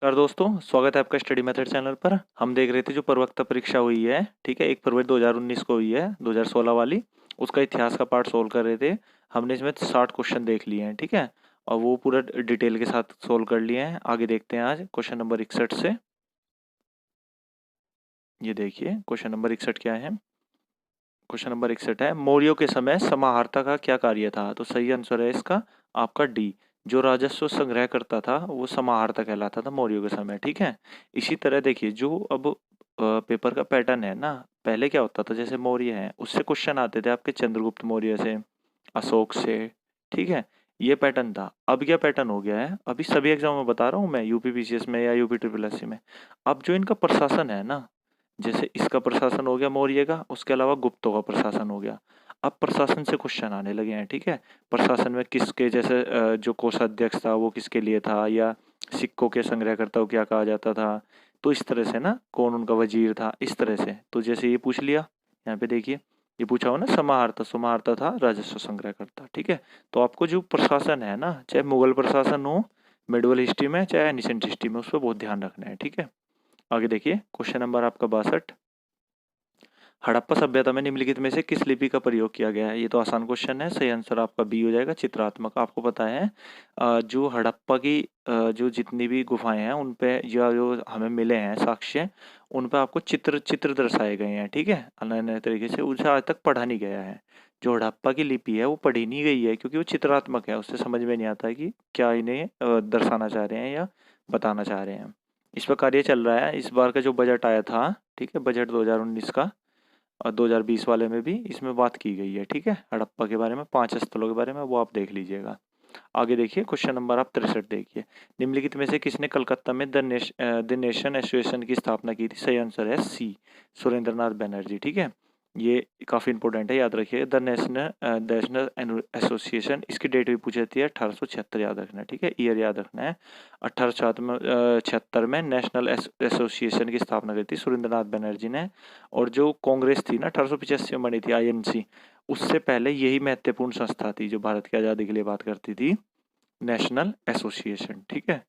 नमस्कार दोस्तों, स्वागत है आपका स्टडी मेथड चैनल पर। हम देख रहे थे जो प्रवक्ता परीक्षा हुई है, ठीक है, 1 फरवरी 2019 को हुई है, 2016 वाली। उसका इतिहास का पार्ट सोल्व कर रहे थे। हमने इसमें 60 क्वेश्चन देख लिए हैं, ठीक है, और वो पूरा डिटेल के साथ सोल्व कर लिए हैं। आगे देखते हैं आज क्वेश्चन नंबर 61 से। ये देखिए क्वेश्चन नंबर 61 क्या है। क्वेश्चन नंबर 61 है, मौर्यों के समय समाहर्ता का क्या कार्य था? तो सही आंसर है इसका आपका डी। जो राजस्व संग्रह करता था वो समाहर्ता कहलाता था मौर्यों के समय, ठीक है। इसी तरह देखिए जो अब पेपर का पैटर्न है ना, पहले क्या होता था, जैसे मौर्य है उससे क्वेश्चन आते थे आपके चंद्रगुप्त मौर्य से, अशोक से, ठीक है। ये पैटर्न था। अब क्या पैटर्न हो गया है, अभी सभी एग्जाम में बता रहा हूँ मैं, यूपी पीसीएस में या यूपी ट्रिपल एससी में। अब जो इनका प्रशासन है ना, जैसे इसका प्रशासन हो गया मौर्य का, उसके अलावा गुप्तों का प्रशासन हो गया। अब प्रशासन से क्वेश्चन आने लगे हैं, ठीक है। प्रशासन में किसके, जैसे जो कोषाध्यक्ष था वो किसके लिए था, या सिक्कों के संग्रहकर्ता को क्या कहा जाता था। तो इस तरह से ना, कौन उनका वजीर था, इस तरह से। तो जैसे ये पूछ लिया, यहाँ पे देखिए ये पूछा हो ना, समाहर्ता, समाहर्ता था राजस्व संग्रहकर्ता, ठीक है। तो आपको जो प्रशासन है ना, चाहे मुगल प्रशासन हो मिडवल हिस्ट्री में, चाहे एनिसेंट हिस्ट्री में, उस पर बहुत ध्यान रखना है, ठीक है। आगे देखिए क्वेश्चन नंबर आपका 62। हड़प्पा सभ्यता में निम्नलिखित में से किस लिपि का प्रयोग किया गया है? ये तो आसान क्वेश्चन है, सही आंसर आपका बी हो जाएगा, चित्रात्मक। आपको पता है जो हड़प्पा की जो जितनी भी गुफाएं हैं उन पे, या जो हमें मिले हैं साक्ष्य, उन पे आपको चित्र चित्र दर्शाए गए हैं, ठीक है, नए नए तरीके से। उसे आज तक पढ़ा नहीं गया है। जो हड़प्पा की लिपि है वो पढ़ी नहीं गई है, क्योंकि वो चित्रात्मक है, उससे समझ में नहीं आता है कि क्या इन्हें दर्शाना चाह रहे हैं या बताना चाह रहे हैं। इस पर कार्य चल रहा है। इस बार का जो बजट आया था, ठीक है, बजट 2019 का, और 2020 वाले में भी इसमें बात की गई है, ठीक है, हड़प्पा के बारे में, 5 स्थलों के बारे में, वो आप देख लीजिएगा। आगे देखिए क्वेश्चन नंबर आप 63 देखिए। निम्नलिखित में से किसने कलकत्ता में द नेशन एसोसिएशन की स्थापना की थी? सही आंसर है सी, सुरेंद्रनाथ बनर्जी, ठीक है। ये काफी इंपॉर्टेंट है, याद रखिए। द नेशनल एसोसिएशन, इसकी डेट भी पूछी जाती है, 1876 याद रखना है, ठीक है, ईयर याद रखना है। 1876 में नेशनल एसोसिएशन की स्थापना की थी सुरेंद्रनाथ बनर्जी ने। और जो कांग्रेस थी ना, 1885 में बनी थी, आईएनसी, उससे पहले यही महत्वपूर्ण संस्था थी जो भारत की आज़ादी के लिए बात करती थी, नेशनल एसोसिएशन, ठीक है।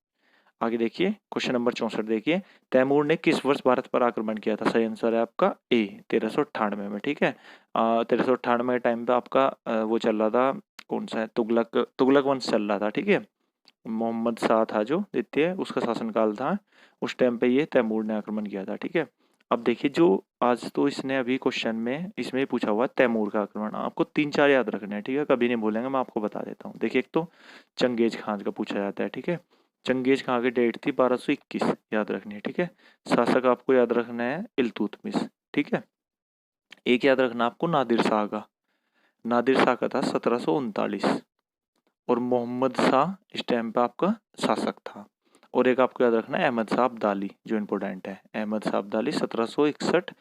आगे देखिए क्वेश्चन नंबर 64 देखिए। तैमूर ने किस वर्ष भारत पर आक्रमण किया था? सही आंसर है आपका ए, 1398 में, ठीक है। 1398 टाइम पे आपका वो चल रहा था, कौन सा है, तुगलक तुगलक वंश चल रहा था, ठीक है। मोहम्मद शाह था जो द्वितीय, उसका शासनकाल था। उस टाइम पे ये तैमूर ने आक्रमण किया था, ठीक है। अब देखिए जो आज तो इसने अभी क्वेश्चन में इसमें पूछा हुआ है तैमूर का आक्रमण, आपको 3-4 याद रखने हैं, ठीक है, कभी नहीं भूलेंगे, मैं आपको बता देता हूँ। देखिए एक तो चंगेज खान का पूछा जाता है, ठीक है। चंगेज खान की डेट थी 1221, याद रखनी है, ठीक है। शासक आपको याद रखना है इल्तुतमिश, ठीक है। एक याद रखना आपको नादिर शाह का। नादिर शाह का था 1739। और मोहम्मद शाह इस टाइम पे आपका शासक था। और एक आपको याद रखना है अहमद शाह अब्दाली, जो इम्पोर्टेंट है, अहमद शाह अब्दाली 1761।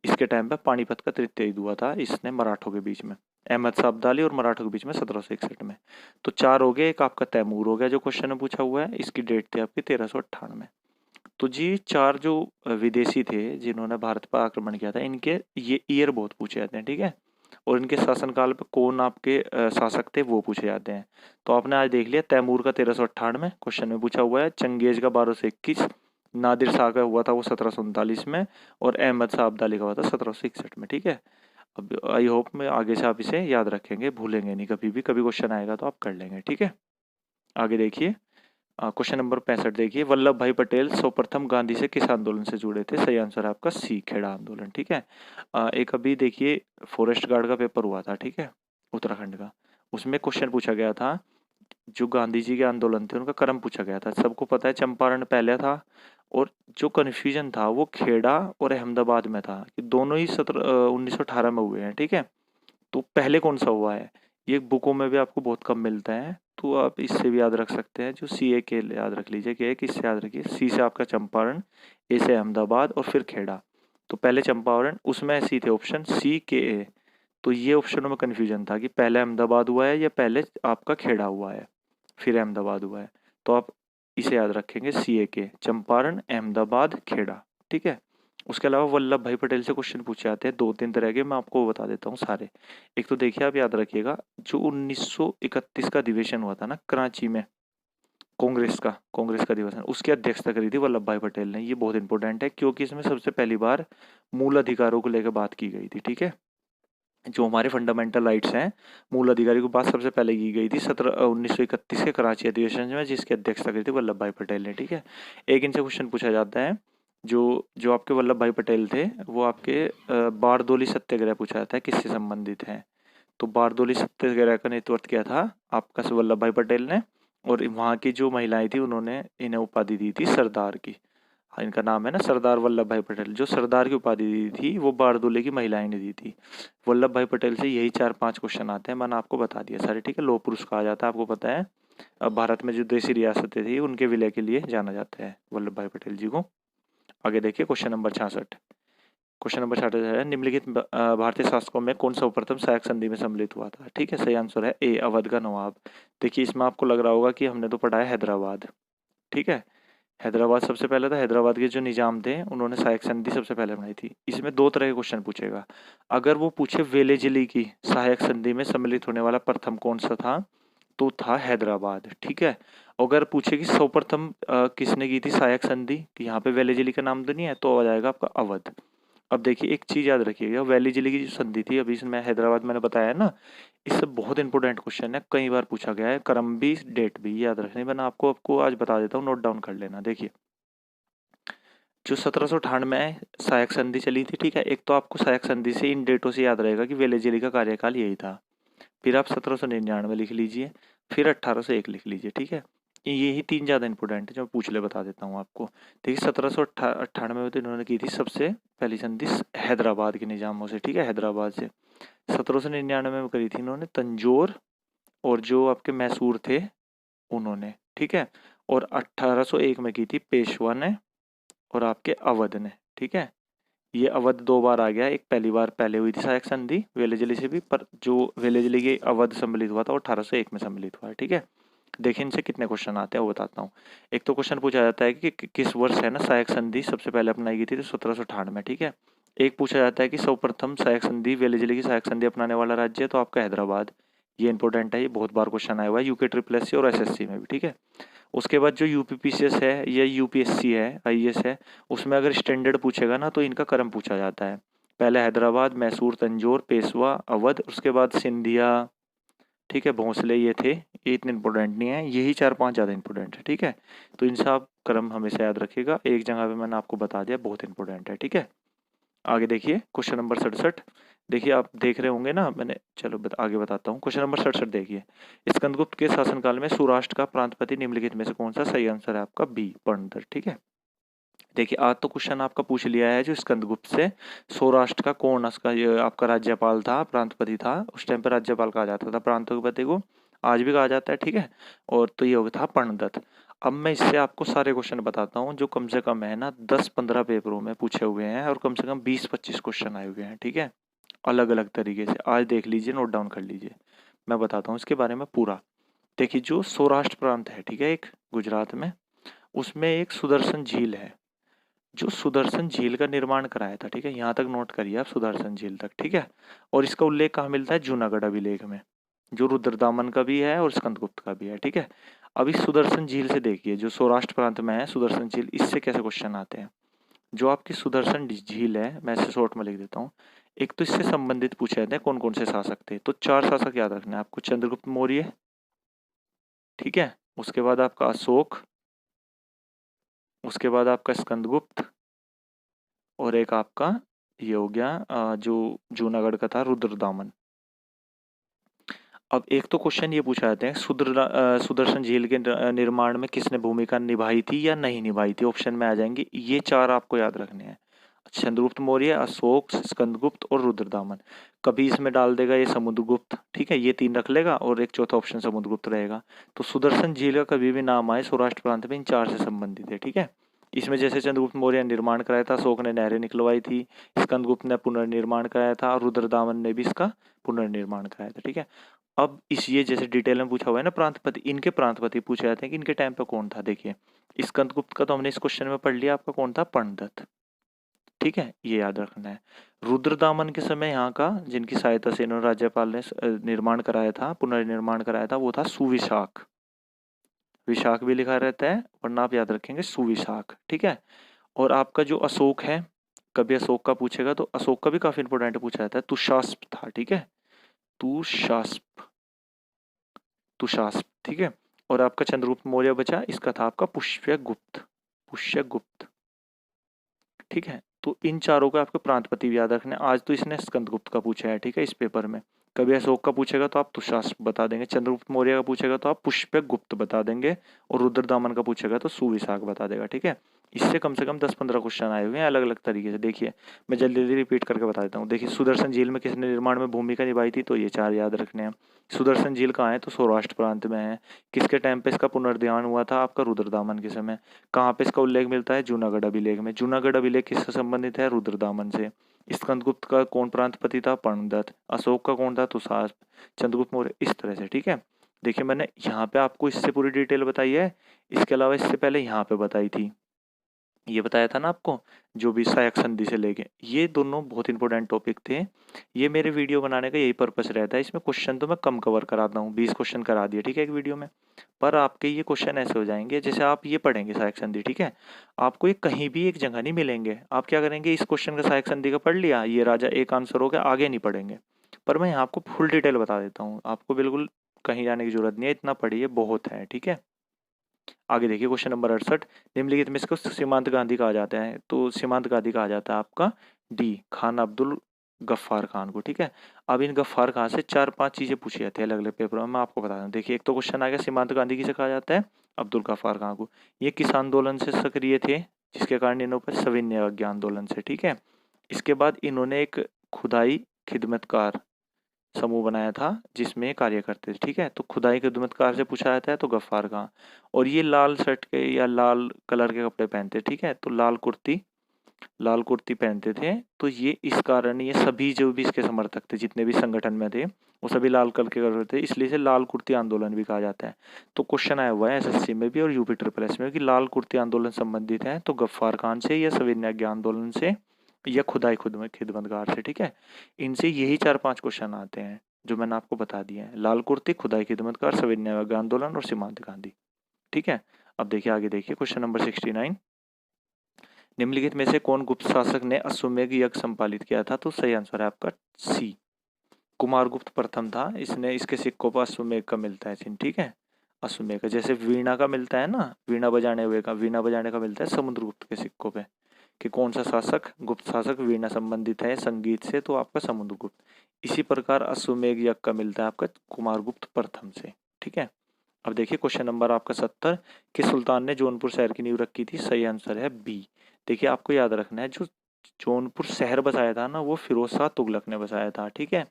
इसके टाइम पे पानीपत का तृतीय युद्ध हुआ था, इसने मराठों के बीच में, अहमद शाह अब्दाली और मराठों के बीच में 1761 में। तो 4 हो गए। एक आपका तैमूर हो गया जो क्वेश्चन में पूछा हुआ है, इसकी डेट थी आपकी 1398। तो जी 4 जो विदेशी थे जिन्होंने भारत पर आक्रमण किया था, इनके ये ईयर बहुत पूछे जाते हैं, ठीक है। और इनके शासनकाल पे कौन आपके शासक थे वो पूछे जाते हैं। तो आपने आज देख लिया, तैमूर का 1398 क्वेश्चन में पूछा हुआ है, चंगेज का 1221, नादिर शाह का हुआ था वो 1739 में, और अहमद शाह अब्दाली का हुआ था 1761 में, ठीक है। अब आई होप मैं आगे से आप इसे याद रखेंगे, भूलेंगे नहीं कभी भी, कभी क्वेश्चन आएगा तो आप कर लेंगे, ठीक है। आगे देखिए क्वेश्चन नंबर 65 देखिए। वल्लभ भाई पटेल सर्वप्रथम गांधी से किस आंदोलन से जुड़े थे? सही आंसर है आपका सी, खेड़ा आंदोलन, ठीक है। एक अभी देखिए फॉरेस्ट गार्ड का पेपर हुआ था, ठीक है, उत्तराखंड का। उसमें क्वेश्चन पूछा गया था, जो गांधी जी के आंदोलन थे उनका क्रम पूछा गया था। सबको पता है चंपारण पहले था, और जो कन्फ्यूजन था वो खेड़ा और अहमदाबाद में था, कि दोनों ही 1918 में हुए हैं, ठीक है। तो पहले कौन सा हुआ है, ये बुकों में भी आपको बहुत कम मिलता है, तो आप इससे भी याद रख सकते हैं। जो सी ए के याद रख लीजिए, कि किससे याद रखिए, सी से आपका चंपारण, ए से अहमदाबाद, और फिर खेड़ा। तो पहले चंपारण, उसमें ऐसे थे ऑप्शन सी के ए। तो ये ऑप्शनों में कन्फ्यूजन था कि पहले अहमदाबाद हुआ है या पहले आपका खेड़ा हुआ है, फिर अहमदाबाद हुआ है। तो आप इसे याद रखेंगे, सी ए के, चंपारण, अहमदाबाद, खेड़ा, ठीक है। उसके अलावा वल्लभ भाई पटेल से क्वेश्चन पूछे जाते हैं 2-3 तरह के, मैं आपको बता देता हूँ सारे। एक तो देखिए आप याद रखिएगा, जो 1931 का अधिवेशन हुआ था ना कराची में, कांग्रेस का दिवस है, उसकी अध्यक्षता करी थी वल्लभ भाई पटेल ने। ये बहुत इंपॉर्टेंट है क्योंकि इसमें सबसे पहली बार मूल अधिकारों को लेकर बात की गई थी। ठीक है, जो हमारे फंडामेंटल राइट्स हैं, मूल अधिकारी की बात सबसे पहले की गई थी 1931 के कराची अधिवेशन में, जिसकी अध्यक्षता करी थी वल्लभ भाई पटेल ने। ठीक है, एक इनसे क्वेश्चन पूछा जाता है, जो जो आपके वल्लभ भाई पटेल थे वो आपके बारदोली सत्याग्रह पूछा जाता है किससे संबंधित है। तो बारदोली सत्याग्रह का नेतृत्व किया था आपका वल्लभ भाई पटेल ने, और वहाँ की जो महिलाएं थी उन्होंने इन्हें उपाधि दी थी सरदार की। हाँ, इनका नाम है ना सरदार वल्लभ भाई पटेल। जो सरदार की उपाधि दी थी वो बारदोली की महिलाएं ने दी थी। वल्लभ भाई पटेल से यही 4-5 क्वेश्चन आते हैं, मैंने आपको बता दिया सारे। ठीक है, लौह पुरुष कहा जाता है, आपको पता है। अब भारत में जो देसी रियासतें थी उनके विलय के लिए जाना जाता है वल्लभ भाई पटेल जी को। आगे देखिए क्वेश्चन नंबर 66। क्वेश्चन नंबर 66 है, निम्नलिखित भारतीय शासकों में कौन सर्वप्रथम सहायक संधि में सम्मिलित हुआ था। ठीक है, सही आंसर है ए, अवध का नवाब। देखिए इसमें आपको लग रहा होगा कि हमने तो पढ़ा है हैदराबाद। ठीक है, हैदराबाद सबसे पहले था। हैदराबाद के जो निजाम थे उन्होंने सहायक संधि सबसे पहले बनाई थी। इसमें दो तरह के क्वेश्चन पूछेगा। अगर वो पूछे वेलेजली की सहायक संधि में सम्मिलित होने वाला प्रथम कौन सा था, तो था हैदराबाद। ठीक है, अगर पूछे कि सर्वप्रथम किसने की थी सहायक संधि, कि यहाँ पे वेलेजली का नाम तो नहीं है, तो आ जाएगा आपका अवध। अब देखिए एक चीज याद रखिएगा, वेलेजली की जो संधि थी अभी इसमें हैदराबाद मैंने बताया ना, इससे बहुत इंपॉर्टेंट क्वेश्चन है, कई बार पूछा गया है। क्रम भी डेट भी याद रखनी, मैंने आपको आज बता देता हूँ, नोट डाउन कर लेना। देखिए जो 1798 में सहायक संधि चली थी, ठीक है, एक तो आपको सहायक संधि से इन डेटों से याद रहेगा कि वेलेजली का कार्यकाल यही था। फिर आप 1799 लिख लीजिए, फिर 1801 लिख लीजिए। ठीक है, यही तीन ज़्यादा इंपॉर्टेंट है जो पूछ ले बता देता हूँ आपको। देखिए 1798 में तो इन्होंने की थी सबसे पहली संधि हैदराबाद के निजामों से। ठीक है, हैदराबाद से। 1799 में करी थी इन्होंने तंजौर और जो आपके मैसूर थे उन्होंने। ठीक है, और 1801 में की थी पेशवा ने और आपके अवध ने। ठीक है, ये अवध दो बार आ गया, एक पहली बार पहले हुई थी सहायक संधि वेलेजली से भी, पर जो वेलेजली के अवध सम्मिलित हुआ था वो 1801 में सम्मिलित हुआ है। ठीक है, देखिए इनसे कितने क्वेश्चन आते हैं वो बताता हूँ। एक तो क्वेश्चन पूछा जाता है कि किस वर्ष है ना सहायक संधि सबसे पहले अपनाई गई थी, तो 1798 में। ठीक है, एक पूछा जाता है कि सर्वप्रथम सहायक संधि वेलेजली की सहायक संधि अपनाने वाला राज्य है, तो आपका हैदराबाद। ये इंपॉर्टेंट है, ये बहुत बार क्वेश्चन आया हुआ है यूके SSS और SSC में भी। ठीक है, उसके बाद जो यूपीपीसीएस है या यूपीएससी है, आईएएस है, उसमें अगर स्टैंडर्ड पूछेगा ना तो इनका क्रम पूछा जाता है। पहले हैदराबाद, मैसूर, तंजौर, पेशवा, अवध, उसके बाद सिंधिया, ठीक है, भोंसले, ये थे। ये इतने इंपॉर्टेंट नहीं है, यही 4-5 ज़्यादा इंपॉर्टेंट है। ठीक है, तो इनसे आप क्रम हमेशा याद रखिएगा, एक जगह पे मैंने आपको बता दिया, बहुत इंपॉर्टेंट है। ठीक है, आगे देखिए क्वेश्चन नंबर 67। देखिए आप देख रहे होंगे ना, मैंने चलो आगे बताता हूँ। क्वेश्चन नंबर 67 देखिए, स्कंदगुप्त के शासनकाल में सौराष्ट्र का प्रांतपति निम्नलिखित में से कौन सा। सही आंसर है आपका बी, पणधर। ठीक है, देखिए आज तो क्वेश्चन आपका पूछ लिया है जो स्कंदगुप्त से सौराष्ट्र का कौन उसका ये आपका राज्यपाल था, प्रांतपति था। उस टाइम पर राज्यपाल कहा जाता था प्रांतपति को, आज भी कहा जाता है। ठीक है, और तो ये हो गया था पणदत्त। अब मैं इससे आपको सारे क्वेश्चन बताता हूँ जो कम से कम है ना 10-15 पेपरों में पूछे हुए हैं, और कम से कम 20-25 क्वेश्चन आए हुए हैं। ठीक है, अलग अलग तरीके से। आज देख लीजिए, नोट डाउन कर लीजिए, मैं बताता हूँ इसके बारे में पूरा। देखिए जो सौराष्ट्र प्रांत है, ठीक है, एक गुजरात में, उसमें एक सुदर्शन झील है। जो सुदर्शन झील का निर्माण कराया था, ठीक है, यहाँ तक नोट करिए आप, सुदर्शन झील तक। ठीक है, और इसका उल्लेख कहाँ मिलता है, जूनागढ़ अभिलेख में, जो रुद्रदामन का भी है और स्कंदगुप्त का भी है। ठीक है, अब इस सुदर्शन झील से देखिए, जो सौराष्ट्र प्रांत में है सुदर्शन झील, इससे कैसे क्वेश्चन आते हैं। जो आपकी सुदर्शन झील है, मैं इसे शॉर्ट में लिख देता हूँ। एक तो इससे संबंधित पूछे जाते हैं कौन कौन से शासक थे, तो 4 शासक याद रखना है आपको। चंद्रगुप्त मौर्य, ठीक है, उसके बाद आपका अशोक, उसके बाद आपका स्कंदगुप्त, और एक आपका ये हो गया जो जूनागढ़ का था रुद्रदामन। अब एक तो क्वेश्चन ये पूछा जाते हैं सुदर्शन झील के निर्माण में किसने भूमिका निभाई थी या नहीं निभाई थी, ऑप्शन में आ जाएंगे। ये 4 आपको याद रखने हैं, चंद्रगुप्त मौर्य, अशोक, स्कंदगुप्त और रुद्रदामन। कभी इसमें डाल देगा ये समुद्रगुप्त, ठीक है, ये 3 रख लेगा और एक चौथा ऑप्शन समुद्रगुप्त रहेगा। तो सुदर्शन झील का कभी भी नाम आए सौराष्ट्र प्रांत में, इन 4 से संबंधित है। ठीक है, इसमें जैसे चंद्रगुप्त मौर्य ने निर्माण कराया था, अशोक ने नहरें निकलवाई थी, स्कंदगुप्त ने पुनर्निर्माण कराया था, और रुद्रदामन ने भी इसका पुनर्निर्माण कराया था। ठीक है, अब इस ये जैसे डिटेल में पूछा हुआ है ना प्रांतपति, इनके प्रांतपति पूछे जाते हैं कि इनके टाइम पे कौन था। देखिए स्कंदगुप्त का तो हमने इस क्वेश्चन में पढ़ लिया, आपका कौन था, पणदत्त। ठीक है, ये याद रखना है। रुद्रदामन के समय यहाँ का जिनकी सहायता से इन्होंने राज्यपाल ने निर्माण कराया था, पुनर्निर्माण कराया था, वो था सुविशाख। विशाख भी लिखा रहता है, वरना आप याद रखेंगे सुविशाख, ठीक है। और आपका जो अशोक है, कभी अशोक का पूछेगा तो अशोक का भी काफी इंपॉर्टेंट पूछा जाता है, तुषास्प था, ठीक है, तुषास्प, तुषास्प, ठीक है। और आपका चंद्रगुप्त मौर्य बचा, इसका था आपका पुष्यगुप्त, पुष्यगुप्त, ठीक है। तो इन चारों का आपको प्रांतपति भी याद रखना है। आज तो इसने स्कंदगुप्त का पूछा है, ठीक है, इस पेपर में। कभी अशोक का पूछेगा तो आप तुषास्प बता देंगे, चंद्रगुप्त मौर्य का पूछेगा तो आप पुष्यगुप्त बता देंगे, और रुद्रदामन का पूछेगा तो सुविशाख बता देगा, ठीक है। इससे कम से कम 10-15 क्वेश्चन आए हुए हैं अलग अलग तरीके से। देखिए मैं जल्दी जल्दी रिपीट करके बता देता हूँ। देखिए सुदर्शन झील में किसने निर्माण में भूमिका निभाई थी, तो ये 4 याद रखने हैं। सुदर्शन झील कहाँ है, तो सौराष्ट्र प्रांत में है। किसके टाइम पे इसका पुनर्ध्यान हुआ था, आपका रुद्रदामन के समय। कहाँ पे इसका उल्लेख मिलता है, जूनागढ़ अभिलेख में। जूनागढ़ अभिलेख किससे संबंधित है, रुद्रदामन से। स्कंदगुप्त का कौन प्रांतपति था, पर्णदत्त। अशोक का कौन था, तुषार। चंद्रगुप्त मौर्य, इस तरह से, ठीक है। देखिए मैंने यहाँ पे आपको इससे पूरी डिटेल बताई है, इसके अलावा इससे पहले यहाँ पे बताई थी, ये बताया था ना आपको, जो भी सहायक संधि से लेके, ये दोनों बहुत इंपॉर्टेंट टॉपिक थे। ये मेरे वीडियो बनाने का यही पर्पस रहता है, इसमें क्वेश्चन तो मैं कम कवर कराता हूँ, 20 क्वेश्चन करा दिए, ठीक है, एक वीडियो में। पर आपके ये क्वेश्चन ऐसे हो जाएंगे, जैसे आप ये पढ़ेंगे सहायक संधि, ठीक है, आपको ये कहीं भी एक जगह नहीं मिलेंगे। आप क्या करेंगे, इस क्वेश्चन का सहायक संधि का पढ़ लिया, ये राजा एक आंसर हो गया, आगे नहीं पढ़ेंगे। पर मैं यहाँ आपको फुल डिटेल बता देता हूँ, आपको बिल्कुल कहीं जाने की जरूरत नहीं है, इतना पढ़िए बहुत है, ठीक है। आगे देखिए क्वेश्चन नंबर 68, निम्नलिखित में इसको सीमांत गांधी कहा जाता है, तो सीमांत गांधी कहा जाता है आपका डी, खान अब्दुल गफ्फार खान को, ठीक है। अब इन गफ्फार खान से 4-5 चीजें पूछी जाती है अलग अलग पेपरों में, मैं आपको बता दूं। देखिए एक तो क्वेश्चन आ गया, सीमांत गांधी किसे कहा जाता है, अब्दुल गफ्फार खान को। ये किस आंदोलन से सक्रिय थे, जिसके कारण इन्हों पर सविनय अवज्ञा आंदोलन से, ठीक है। इसके बाद इन्होंने एक खुदाई खिदमतकार समूह बनाया था जिसमें कार्य करते थे, ठीक है। तो खुदाई खिदमतकार से पूछा जाता है तो गफ्फार खां। और ये लाल शर्ट के या लाल कलर के कपड़े पहनते, ठीक है, तो लाल कुर्ती पहनते थे। तो ये इस कारण ये सभी जो भी इसके समर्थक थे, जितने भी संगठन में थे, वो सभी लाल कलर के कपड़े थे, इसलिए इसे लाल कुर्ती आंदोलन भी कहा जाता है। तो क्वेश्चन आया हुआ है एसएससी में भी और यूपी ट्रिपल एस में कि लाल कुर्ती आंदोलन संबंधित है तो गफ्फार खान से या सविनय आंदोलन से या खुदाई खुद में खिदमतगार से, ठीक है। इनसे यही 4-5 क्वेश्चन आते हैं जो मैंने आपको बता दिए हैं, लाल कुर्ती, खुदाई खिदमतकार, सविनय आंदोलन और सीमांत गांधी, ठीक है। अब देखिए आगे देखिए क्वेश्चन नंबर 69, निम्नलिखित में से कौन गुप्त शासक ने अश्वमेध यज्ञ संपालित किया था, तो सही आंसर है आपका सी, कुमारगुप्त प्रथम था, इसने, इसके सिक्कों पर अश्वमेध का मिलता है चिन्ह, ठीक है। अश्वमेध का जैसे वीणा का मिलता है ना, वीणा बजाने हुए का, वीणा बजाने का मिलता है समुद्रगुप्त के सिक्कों पे, कि कौन सा शासक, गुप्त शासक वीणा संबंधित है संगीत से, तो आपका समुद्रगुप्त। इसी प्रकार अश्वमेध यज्ञ का मिलता है आपका कुमारगुप्त प्रथम से, ठीक है। अब देखिए क्वेश्चन नंबर आपका 70, कि सुल्तान ने जौनपुर शहर की नींव रखी थी, सही आंसर है बी। देखिए आपको याद रखना है, जो जौनपुर शहर बसाया था ना, वो फिरोज शाह तुगलक ने बसाया था, ठीक है।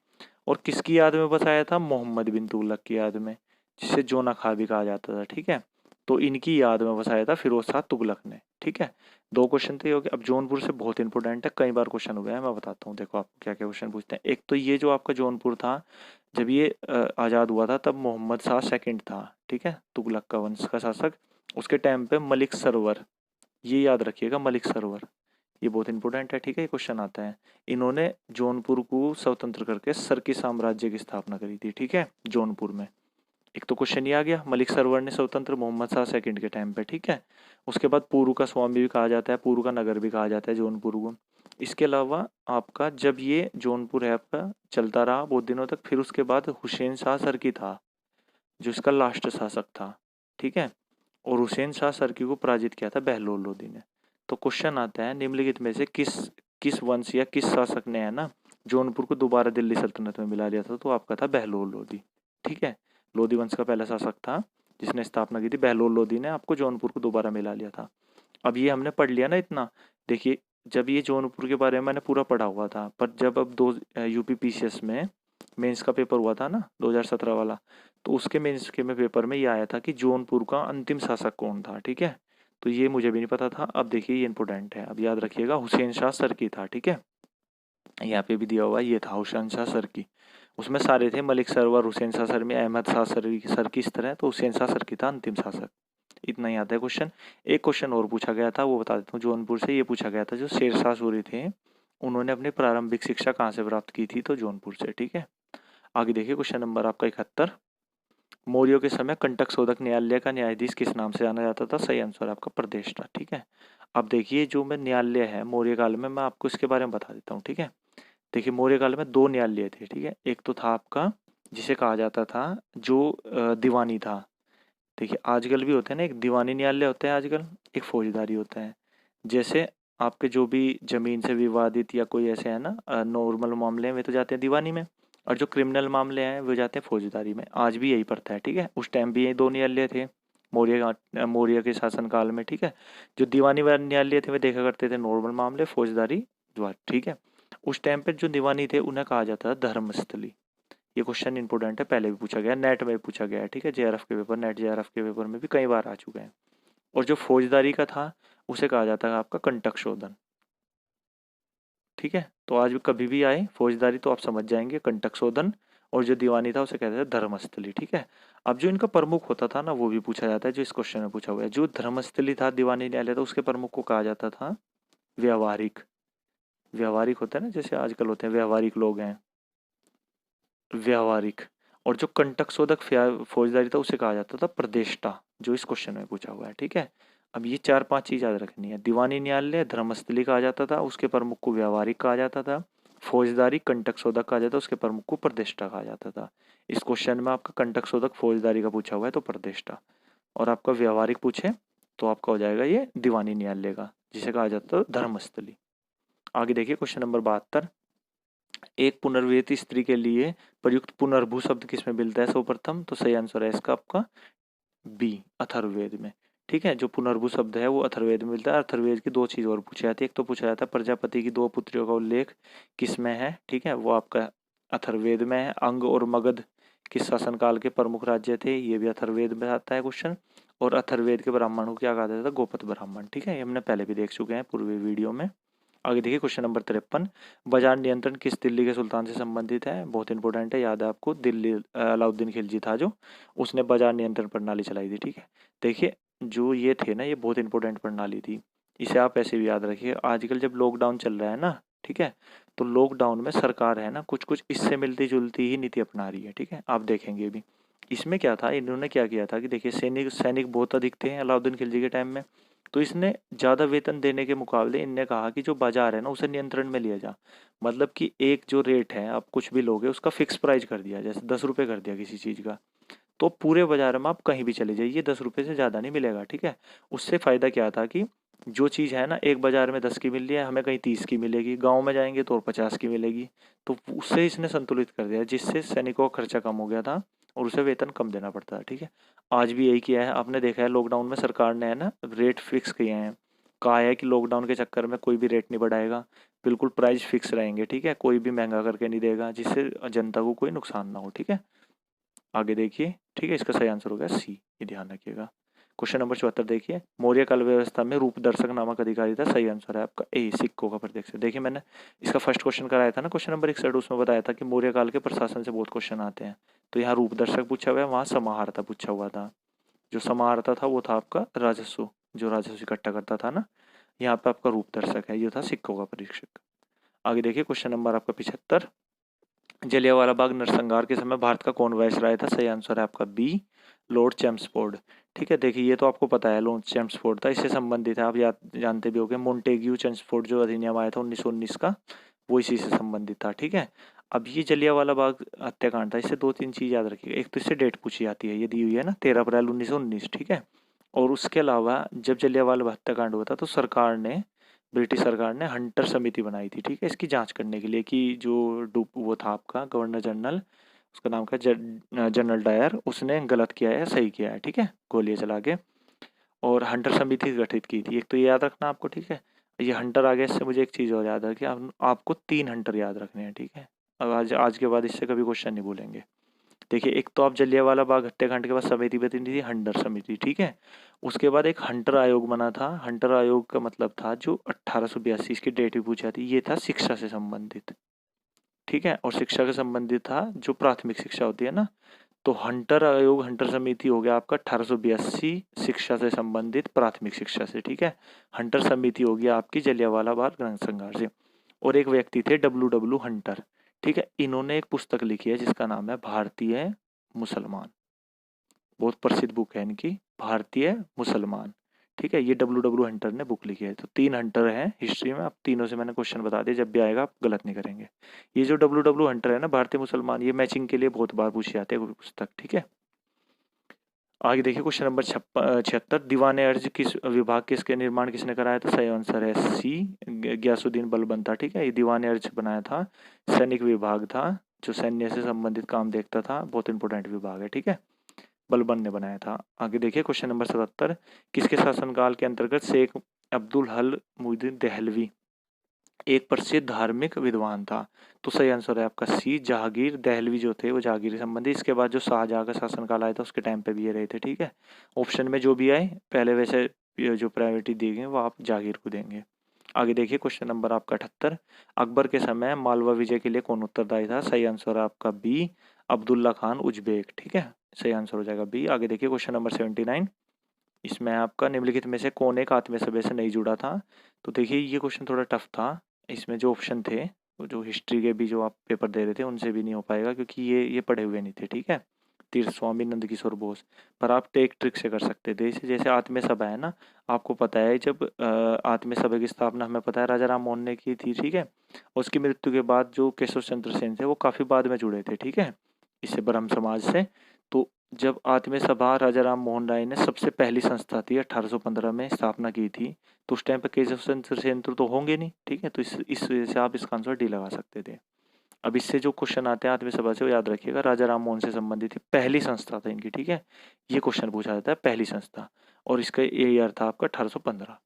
और किसकी याद में बसाया था, मोहम्मद बिन तुगलक की याद में, जिसे जोना खां भी कहा जाता था, ठीक है। तो इनकी याद में बसाया था फिरोज शाह तुगलक ने, ठीक है। 2 क्वेश्चन थे हो गए। अब जौनपुर से बहुत इंपॉर्टेंट है, कई बार क्वेश्चन हुए हैं, मैं बताता हूँ, देखो आप क्या क्या क्वेश्चन पूछते हैं। एक तो ये जो आपका जौनपुर था, जब ये आज़ाद हुआ था तब मोहम्मद शाह सेकंड था, ठीक है, तुगलक का वंश का शासक। उसके टाइम पे मलिक सरवर, ये याद रखिएगा, मलिक सरवर, ये बहुत इंपॉर्टेंट है, ठीक है, ये क्वेश्चन आता है। इन्होंने जौनपुर को स्वतंत्र करके सरकी साम्राज्य की स्थापना करी थी, ठीक है, जौनपुर में। एक तो क्वेश्चन ये आ गया, मलिक सरवर ने स्वतंत्र, मोहम्मद शाह सेकंड के टाइम पे, ठीक है। उसके बाद पुरू का स्वामी भी कहा जाता है, पुरू का नगर भी कहा जाता है जौनपुर को। इसके अलावा आपका जब ये जौनपुर है आपका चलता रहा बहुत दिनों तक, फिर उसके बाद हुसैन शाह सरकी था जो इसका लास्ट शासक था, ठीक है। और हुसैन शाह सरकी को पराजित किया था बहलोल लोदी ने। तो क्वेश्चन आता है, निम्नलिखित में से किस किस वंश या किस शासक ने है ना जौनपुर को दोबारा दिल्ली सल्तनत में मिला लिया था, तो आपका था बहलोल लोदी, ठीक है। लोधी वंश का पहला शासक था जिसने स्थापना की थी, बहलोल लोदी ने आपको जौनपुर को दोबारा मिला लिया था। अब ये हमने पढ़ लिया ना इतना। देखिए जब ये जौनपुर के बारे में मैंने पूरा पढ़ा हुआ था, पर जब अब यूपी पीसीएस में मेंस का पेपर हुआ था ना 2017 वाला, तो उसके मेंस के में पेपर में ये आया था कि जौनपुर का अंतिम शासक कौन था, ठीक है। तो ये मुझे भी नहीं पता था। अब देखिए ये इंपॉर्टेंट है, अब याद रखिएगा, हुसैन शाह सरकी था, ठीक है। यहाँ पे भी दिया हुआ ये था हुसैन शाह सरकी। उसमें सारे थे, मलिक सरवर, हुसैन शाह सरमी, अहमद शाह सरकी इस तरह, तो हुसैन शाह सरकी था अंतिम शासक। इतना ही आता है क्वेश्चन। एक क्वेश्चन और पूछा गया था, वो बता देता हूँ, जौनपुर से ये पूछा गया था, जो शेरशाह सूरी थे उन्होंने अपनी प्रारंभिक शिक्षा कहाँ से प्राप्त की थी, तो जौनपुर से, ठीक है। आगे देखिए क्वेश्चन नंबर आपका 71, मौर्यों के समय कंटक शोधक न्यायालय का न्यायाधीश किस नाम से जाना जाता था? सही आंसर आपका प्रदेष्टा। ठीक है, अब देखिए जो मैं न्यायालय है मौर्य काल में, मैं आपको इसके बारे में बता देता हूँ। ठीक है, देखिए मौर्य काल में दो न्यायालय थे। ठीक है, एक तो था आपका जिसे कहा जाता था जो दीवानी था। देखिए आजकल भी होते हैं ना, एक दीवानी न्यायालय होता है आजकल, एक फौजदारी होता है। जैसे आपके जो भी जमीन से विवादित या कोई ऐसे है ना नॉर्मल मामले हैं वे तो जाते हैं दीवानी में, और जो क्रिमिनल मामले हैं वो जाते हैं फौजदारी में। आज भी यही प्रथा है। ठीक है, उस टाइम भी यही दो न्यायालय थे मौर्य के शासनकाल में। ठीक है, जो दीवानी वाले न्यायालय थे वे देखा करते थे नॉर्मल मामले, फौजदारी द्वार। ठीक है, उस टाइम पे जो दीवानी थे उन्हें कहा जाता था धर्मस्थली। ये क्वेश्चन इंपोर्टेंट है, पहले भी पूछा गया, नेट में भी पूछा गया है। ठीक है, जेआरएफ के पेपर, नेट जेआरएफ के पेपर में भी कई बार आ चुके हैं। और जो फौजदारी का था उसे कहा जाता है आपका कंटक शोधन। ठीक है, तो आज भी कभी भी आए फौजदारी तो आप समझ जाएंगे कंटक शोधन, और जो दीवानी था उसे कहते थे धर्मस्थली। ठीक है, अब जो इनका प्रमुख होता था ना वो भी पूछा जाता है, जो इस क्वेश्चन में पूछा हुआ है। जो धर्मस्थली था दीवानी न्यायालय था उसके प्रमुख को कहा जाता था व्यावहारिक। व्यावहारिक होता है ना, जैसे आजकल होते हैं व्यावहारिक लोग हैं, व्यावहारिक। और जो कंटक शोधक फौजदारी था उसे कहा जाता था प्रदेष्टा, जो इस क्वेश्चन में पूछा हुआ है। ठीक है, अब ये 4-5 चीज याद रखनी है। दीवानी न्यायालय धर्मस्थली कहा जाता था, उसके प्रमुख को व्यावहारिक कहा जाता था। फौजदारी कंटक शोधक कहा जाता था, उसके प्रमुख को प्रदेष्टा कहा जाता था। इस क्वेश्चन में आपका कंटक शोधक फौजदारी का पूछा हुआ है तो प्रदेष्टा, और आपका व्यावहारिक पूछे तो आपका हो जाएगा ये दीवानी न्यायालय का, जिसे कहा जाता था धर्मस्थली। आगे देखिए क्वेश्चन नंबर 72। एक पुनर्विवाहित स्त्री के लिए प्रयुक्त पुनर्भू शब्द किसमें मिलता है? सर्वप्रथम तो सही आंसर है इसका आपका बी, अथर्ववेद में। ठीक है, जो पुनर्भू शब्द है वो अथर्ववेद में मिलता है। अथर्ववेद की दो चीज और पूछी जाती है, एक तो पूछा जाता है प्रजापति की दो पुत्रियों का उल्लेख किसमें है? ठीक है, वो आपका अथर्ववेद में है। अंग और मगध किस शासनकाल के प्रमुख राज्य थे? ये भी अथर्ववेद में आता है क्वेश्चन। और अथर्ववेद के ब्राह्मण को क्या कहा जाता था? गोपत ब्राह्मण। ठीक है, ये हमने पहले भी देख चुके हैं पूर्व वीडियो में। आगे देखिए क्वेश्चन नंबर 53। बाजार नियंत्रण किस दिल्ली के सुल्तान से संबंधित है? बहुत इंपॉर्टेंट है, याद है आपको, दिल्ली अलाउद्दीन खिलजी था जो, उसने बाजार नियंत्रण प्रणाली चलाई थी। ठीक है, देखिए जो ये थे ना ये बहुत इंपॉर्टेंट प्रणाली थी, इसे आप ऐसे भी याद रखिए। आजकल जब लॉकडाउन चल रहा है ना, ठीक है, तो लॉकडाउन में सरकार है ना कुछ कुछ इससे मिलती जुलती ही नीति अपना रही है। ठीक है, आप देखेंगे भी इसमें क्या था, इन्होंने क्या किया था कि देखिए सैनिक सैनिक बहुत अधिक थे अलाउद्दीन खिलजी के टाइम में, तो इसने ज़्यादा वेतन देने के मुकाबले इनने कहा कि जो बाजार है ना उसे नियंत्रण में लिया जा। मतलब कि एक जो रेट है आप कुछ भी लोगे उसका फिक्स प्राइस कर दिया, जैसे 10 रुपये कर दिया किसी चीज़ का, तो पूरे बाजार में आप कहीं भी चले जाइए 10 रुपये से ज़्यादा नहीं मिलेगा। ठीक है, उससे फ़ायदा क्या था कि जो चीज़ है ना एक बाजार में 10 की मिल रही है हमें कहीं 30 की मिलेगी, गाँव में जाएंगे तो और 50 की मिलेगी। तो उससे इसने संतुलित कर दिया, जिससे सैनिकों का खर्चा कम हो गया था और उसे वेतन कम देना पड़ता था। ठीक है, आज भी यही किया है, आपने देखा है लॉकडाउन में सरकार ने है ना रेट फिक्स किए हैं, कहा है कि लॉकडाउन के चक्कर में कोई भी रेट नहीं बढ़ाएगा, बिल्कुल प्राइस फिक्स रहेंगे। ठीक है, कोई भी महंगा करके नहीं देगा जिससे जनता को कोई नुकसान ना हो। ठीक है, आगे देखिए। ठीक है, इसका सही आंसर हो गया सी, ये ध्यान रखिएगा। क्वेश्चन नंबर 74 देखिए, मौर्य काल व्यवस्था में रूपदर्शक नामक अधिकारी था। सही आंसर है आपका ए, सिक्कों का प्रत्यक्ष। देखिए मैंने इसका फर्स्ट क्वेश्चन कराया था ना क्वेश्चन नंबर 61, उसमें बताया था कि मौर्य काल के प्रशासन से बहुत क्वेश्चन आते हैं। तो यहाँ रूपदर्शक पूछा हुआ है, वहाँ समाहर्ता पूछा हुआ था। जो समाहर्ता था वो था आपका राजस्व, जो राजस्व इकट्ठा करता था ना, यहाँ पे आपका रूपदर्शक है, ये था सिक्कों का परीक्षक। आगे देखिए क्वेश्चन नंबर आपका 75। जलियांवाला बाग नरसंहार के समय भारत का कौन वायसराय था? सही आंसर है आपका बी, लॉर्ड चैम्सफोर्ड। ठीक है, देखिए ये तो आपको पता है लॉर्ड चैम्सफोर्ड था, इससे संबंधित है, आप जानते भी होंगे मोंटेग्यू चैम्सफोर्ड जो अधिनियम आया था 1919 का, वो इसी से संबंधित था। ठीक है, अब ये जलियांवाला बाग हत्याकांड था, इससे 2-3 चीज याद रखिएगा। एक तो इससे डेट पूछी जाती है, ये दी हुई है ना 13 अप्रैल 1919। ठीक है, और उसके अलावा जब जलियांवाला हत्याकांड हुआ था तो सरकार ने, ब्रिटिश सरकार ने हंटर समिति बनाई थी। ठीक है, इसकी जांच करने के लिए कि जो वो था आपका गवर्नर जनरल, उसका नाम क्या, जनरल डायर, उसने गलत किया है सही किया है। ठीक है, गोलियां चला के, और हंटर समिति गठित की थी। एक तो ये याद रखना आपको। ठीक है, ये हंटर आ गया, इससे मुझे एक चीज़ और याद है कि आपको 3 हंटर याद रखने हैं। ठीक है, अब आज के बाद इससे कभी क्वेश्चन नहीं भूलेंगे। देखिए एक तो आप जलियांवाला बाग हत्याकांड के बाद समिति बनी थी हंटर समिति। ठीक है, उसके बाद एक हंटर आयोग बना था। हंटर आयोग का मतलब था जो 1882 इसकी डेट भी पूछा थी, ये था शिक्षा से संबंधित। ठीक है, और शिक्षा से संबंधित था जो प्राथमिक शिक्षा होती है ना, तो हंटर आयोग, हंटर समिति हो गया आपका 1882 शिक्षा से संबंधित प्राथमिक शिक्षा से। ठीक है, हंटर समिति हो गया आपकी जलियांवाला बाग नरसंहार से। और एक व्यक्ति थे W हंटर। ठीक है, इन्होंने एक पुस्तक लिखी है जिसका नाम है भारतीय मुसलमान। बहुत प्रसिद्ध बुक है इनकी, भारतीय मुसलमान। ठीक है, ये डब्ल्यू हंटर ने बुक लिखी है। तो 3 हंटर हैं हिस्ट्री में, अब तीनों से मैंने क्वेश्चन बता दिया, जब भी आएगा आप गलत नहीं करेंगे। ये जो डब्ल्यू हंटर है ना, भारतीय मुसलमान, ये मैचिंग के लिए बहुत बार पूछे जाते हैं पुस्तक। ठीक है, आगे देखिए क्वेश्चन नंबर 76, दीवान अर्ज किस विभाग के इसके निर्माण किसने कराया? तो सही आंसर है सी, गयासुद्दीन बलबन था। ठीक है, ये दीवान अर्ज बनाया था, सैनिक विभाग था, जो सैन्य से संबंधित काम देखता था, बहुत इंपॉर्टेंट विभाग है। ठीक है, बलबन ने बनाया था। आगे देखिए क्वेश्चन नंबर 77, किसके शासनकाल के अंतर्गत शेख अब्दुल हल मुहिद्दीन दहलवी एक प्रसिद्ध धार्मिक विद्वान था? तो सही आंसर है आपका सी, जहांगीर। दहलवी जो थे वो जहांगीर से संबंधित। इसके बाद जो शाहजहां का शासनकाल आया था उसके टाइम पे भी ये रहे थे। ठीक है, ऑप्शन में जो भी आए पहले वैसे ये जो प्रायोरिटी दी गई वो आप जहांगीर को देंगे। आगे देखिए क्वेश्चन नंबर आपका 78, अकबर के समय मालवा विजय के लिए कौन उत्तरदायी था? सही आंसर है आपका बी, अब्दुल्ला खान उज्बेक। ठीक है, सही आंसर हो जाएगा बी। आगे देखिए क्वेश्चन नंबर 79, इसमें आपका निम्नलिखित में से कौन एक आत्मीय सभ्य से नहीं जुड़ा था? तो देखिए ये क्वेश्चन थोड़ा टफ था। इसमें जो ऑप्शन थे, वो जो हिस्ट्री के भी जो आप पेपर दे रहे थे उनसे भी नहीं हो पाएगा, क्योंकि ये पढ़े हुए नहीं थे। ठीक है, तीर्थ स्वामी नंदकिशोर बोस, पर आप टेक ट्रिक से कर सकते थे इसे। जैसे आत्मीय सभा है ना, आपको पता है जब आत्मीय सभा की स्थापना हमें पता है राजा राम मोहन ने की थी। ठीक है, उसकी मृत्यु के बाद जो केशव चंद्र सेन थे वो काफ़ी बाद में जुड़े थे। ठीक है, इससे ब्रह्म समाज से। तो जब आत्मीय सभा राजा राम मोहन राय ने सबसे पहली संस्था थी 1815 में स्थापना की थी, तो उस टाइम पे केशव चंद्र सेन तो होंगे नहीं। ठीक है, तो इस वजह से आप इसका आंसर डी लगा सकते थे। अब इससे जो क्वेश्चन आते हैं आत्मीय सभा से, वो याद रखिएगा, राजा राम मोहन से संबंधित थी, पहली संस्था था इनकी। ठीक है, ये क्वेश्चन पूछा जाता है पहली संस्था, और इसका ये ईयर था आपका 1815।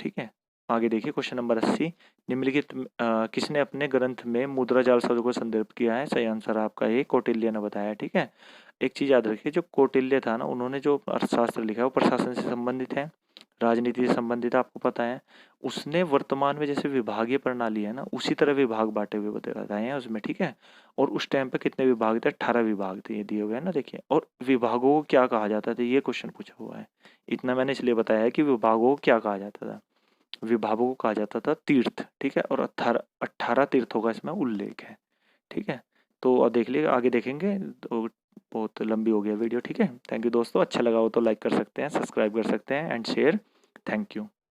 ठीक है, आगे देखिए क्वेश्चन नंबर 80, निम्नलिखित किसने अपने ग्रंथ में मुद्रा जाल शब्द को संदर्भ किया है? सही आंसर आपका ये कौटिल्य ने बताया। ठीक है, एक चीज याद रखिए, जो कौटिल्य था ना, उन्होंने जो अर्थशास्त्र लिखा है वो प्रशासन से संबंधित है, राजनीति से संबंधित है, आपको पता है। उसने वर्तमान में जैसे विभागीय प्रणाली है ना, उसी तरह विभाग बांटे हुए बताए हैं उसमें। ठीक है, और उस टाइम पे कितने विभाग थे? 18 विभाग थे, ये दिए हुए हैं ना, देखिए। और विभागों को क्या कहा जाता था, ये क्वेश्चन पूछा हुआ है। इतना मैंने इसलिए बताया है कि विभागों को क्या कहा जाता था। विभागों को कहा जाता था तीर्थ। ठीक है, और 18 तीर्थों का इसमें उल्लेख है। ठीक है, तो अब देख लीजिए, आगे देखेंगे तो बहुत लंबी हो गया वीडियो। ठीक है, थैंक यू दोस्तों, अच्छा लगा हो तो लाइक कर सकते हैं, सब्सक्राइब कर सकते हैं एंड शेयर। Thank you.